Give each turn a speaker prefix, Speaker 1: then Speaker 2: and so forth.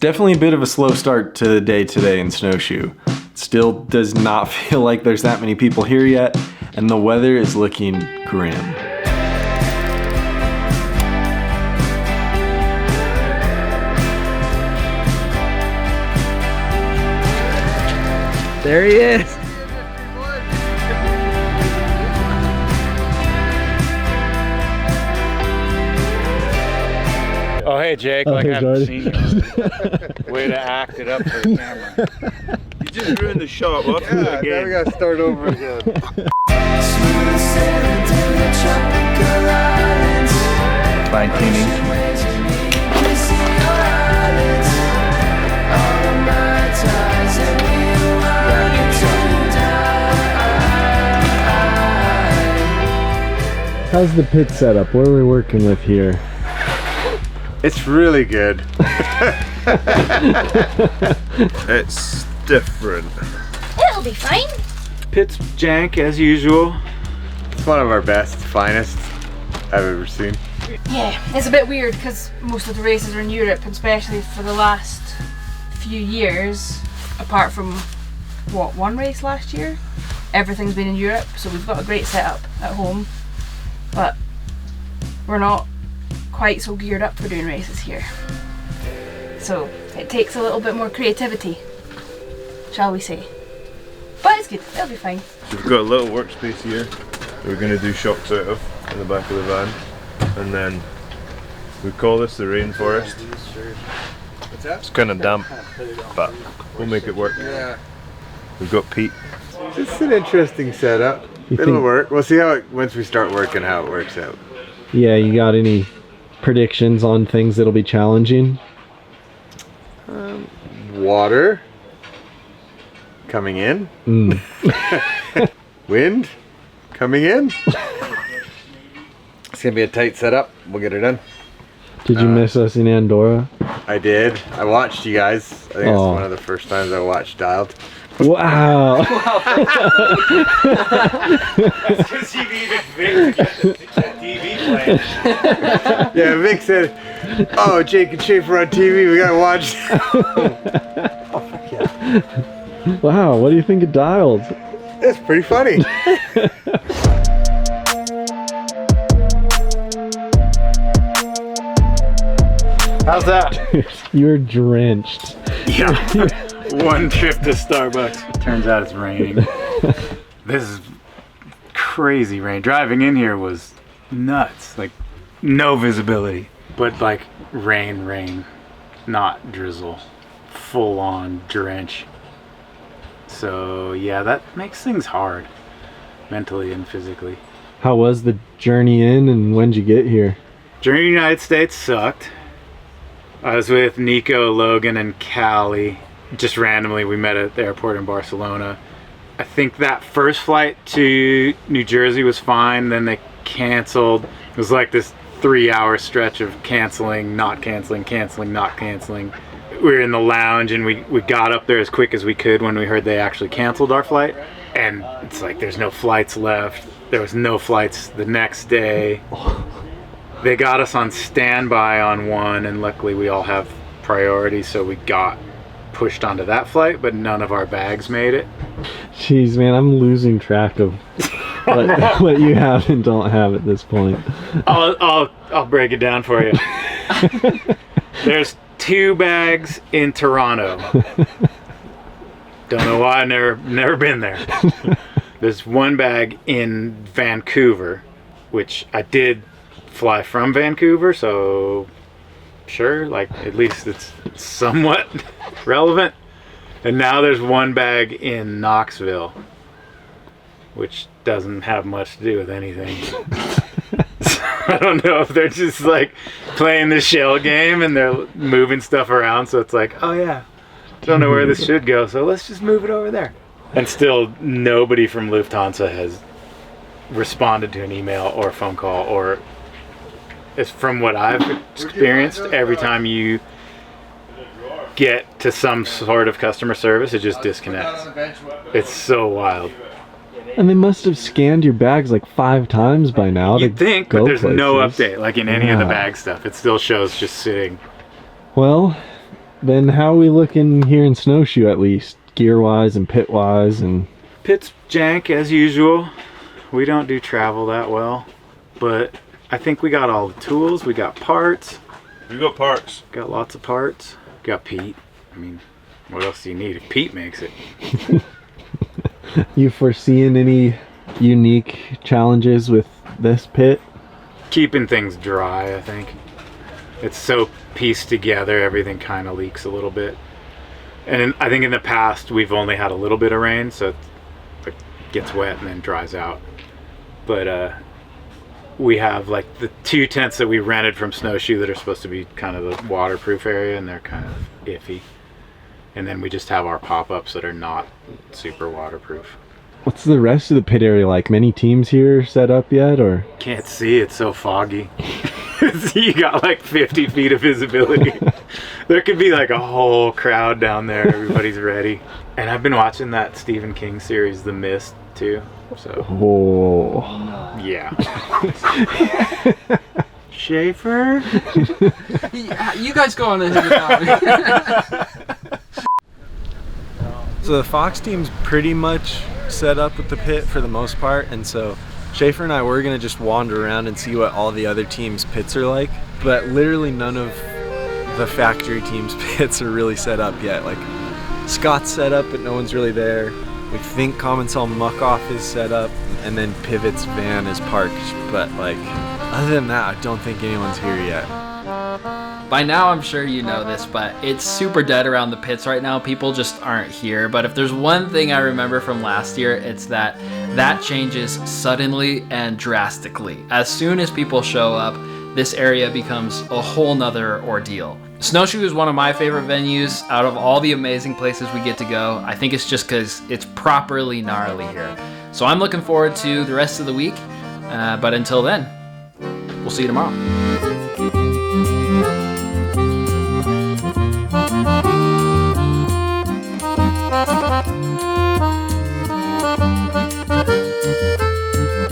Speaker 1: Definitely a bit of a slow start to the day today in Snowshoe. Still does not feel like there's that many people here yet, and the weather is looking grim.
Speaker 2: There he is.
Speaker 3: Oh, hey, Jake. Like I haven't seen you. Way to act it up for the camera.
Speaker 4: You just ruined the shot. We'll have to do it again.
Speaker 5: Now we gotta start over again.
Speaker 3: Fine tuning.
Speaker 1: How's the pit setup? What are we working with here?
Speaker 5: It's really good.
Speaker 4: It's different.
Speaker 6: It'll be fine.
Speaker 3: Pit's jank as usual.
Speaker 5: It's one of our best, finest I've ever seen.
Speaker 6: Yeah, it's a bit weird because most of the races are in Europe, and especially for the last few years, apart from what, one race last year, everything's been in Europe, so we've got a great setup at home, but we're not quite so geared up for doing races here. So it takes a little bit more creativity, shall we say. But it's good, it'll be fine.
Speaker 4: We've got a little workspace here that we're going to do shocks out of in the back of the van. And then we call this the rainforest. It's kind of damp, but we'll make it work.
Speaker 5: Yeah.
Speaker 4: We've got Pete.
Speaker 5: It's an interesting setup. It'll work. We'll see how it, once we start working, how it works out.
Speaker 1: Yeah, you got any predictions on things that'll be challenging?
Speaker 5: Water coming in. Wind coming in. It's gonna be a tight setup. We'll get it done.
Speaker 1: Did you miss us in Andorra?
Speaker 5: I did. I watched you guys. I think it's one of the first times I watched Dialed.
Speaker 1: Wow.
Speaker 3: That's because you needed Vic to get the TV playing.
Speaker 5: Yeah, Vic said, "Oh, Jake and Schaefer on TV. We gotta watch." Oh, fuck yeah.
Speaker 1: Wow, what do you think of Dialed?
Speaker 5: It's pretty funny.
Speaker 3: How's that?
Speaker 1: You're drenched.
Speaker 3: Yeah. One trip to Starbucks. Turns out it's raining. This is crazy rain. Driving in here was nuts. Like, no visibility. But like rain, not drizzle. Full on drench. So yeah, that makes things hard. Mentally and physically.
Speaker 1: How was the journey in, and when'd you get here?
Speaker 3: Journey to the United States sucked. I was with Nico, Logan, and Callie. Just randomly, we met at the airport in Barcelona. I think that first flight to New Jersey was fine, then they canceled. It was like this 3-hour stretch of canceling, not canceling, canceling, not canceling. We were in the lounge and we got up there as quick as we could when we heard they actually canceled our flight. And it's like there's no flights left. There was no flights the next day. They got us on standby on one, and luckily we all have priority, so we got pushed onto that flight, but none of our bags made it.
Speaker 1: Jeez, man, I'm losing track of what you have and don't have at this point.
Speaker 3: I'll break it down for you. There's 2 bags in Toronto. Don't know why. I've never been there. There's 1 bag in Vancouver, which I did fly from Vancouver, so sure, like at least it's somewhat relevant. And now there's 1 bag in Knoxville, which doesn't have much to do with anything. So I don't know if they're just like playing the shell game and they're moving stuff around, so it's like, oh yeah, don't know where this should go, so let's just move it over there. And still nobody from Lufthansa has responded to an email or a phone call, or it's from what I've experienced, every time you get to some sort of customer service, it just disconnects. It's so wild.
Speaker 1: And they must have scanned your bags like 5 times by now.
Speaker 3: You'd think, but there's no update. Like in any of the bag stuff, it still shows just sitting.
Speaker 1: Well, then how are we looking here in Snowshoe, at least gear wise and pit wise? And
Speaker 3: Pit's jank as usual. We don't do travel that well, but I think we got all the tools. We got parts.
Speaker 4: We got parts.
Speaker 3: Got lots of parts. Got Pete. I mean, what else do you need if Pete makes it?
Speaker 1: you foreseeing any unique challenges with this pit?
Speaker 3: Keeping things dry, I think. It's so pieced together, everything kind of leaks a little bit. And I think in the past we've only had a little bit of rain, so it gets wet and then dries out. But we have like the 2 tents that we rented from Snowshoe that are supposed to be kind of the waterproof area, and they're kind of iffy. And then we just have our pop-ups that are not super waterproof.
Speaker 1: What's the rest of the pit area like? Many teams here set up yet, or?
Speaker 3: Can't see, it's so foggy. You got like 50 feet of visibility. There could be like a whole crowd down there. Everybody's ready. And I've been watching that Stephen King series, The Mist, too. So,
Speaker 1: Oh.
Speaker 3: yeah. Schaefer?
Speaker 2: You guys go on ahead.
Speaker 1: So the Fox team's pretty much set up with the pit for the most part, and so Schaefer and I were gonna just wander around and see what all the other teams' pits are like, but literally none of the factory team's pits are really set up yet. Like Scott's set up, but no one's really there. We think Commensal Muck-Off is set up, and then Pivot's van is parked, but like other than that, I don't think anyone's here yet.
Speaker 2: By now, I'm sure you know this, but it's super dead around the pits right now. People just aren't here. But if there's one thing I remember from last year, it's that changes suddenly and drastically. As soon as people show up, this area becomes a whole nother ordeal. Snowshoe is one of my favorite venues out of all the amazing places we get to go. I think it's just because it's properly gnarly here. So I'm looking forward to the rest of the week. But until then, we'll see you tomorrow.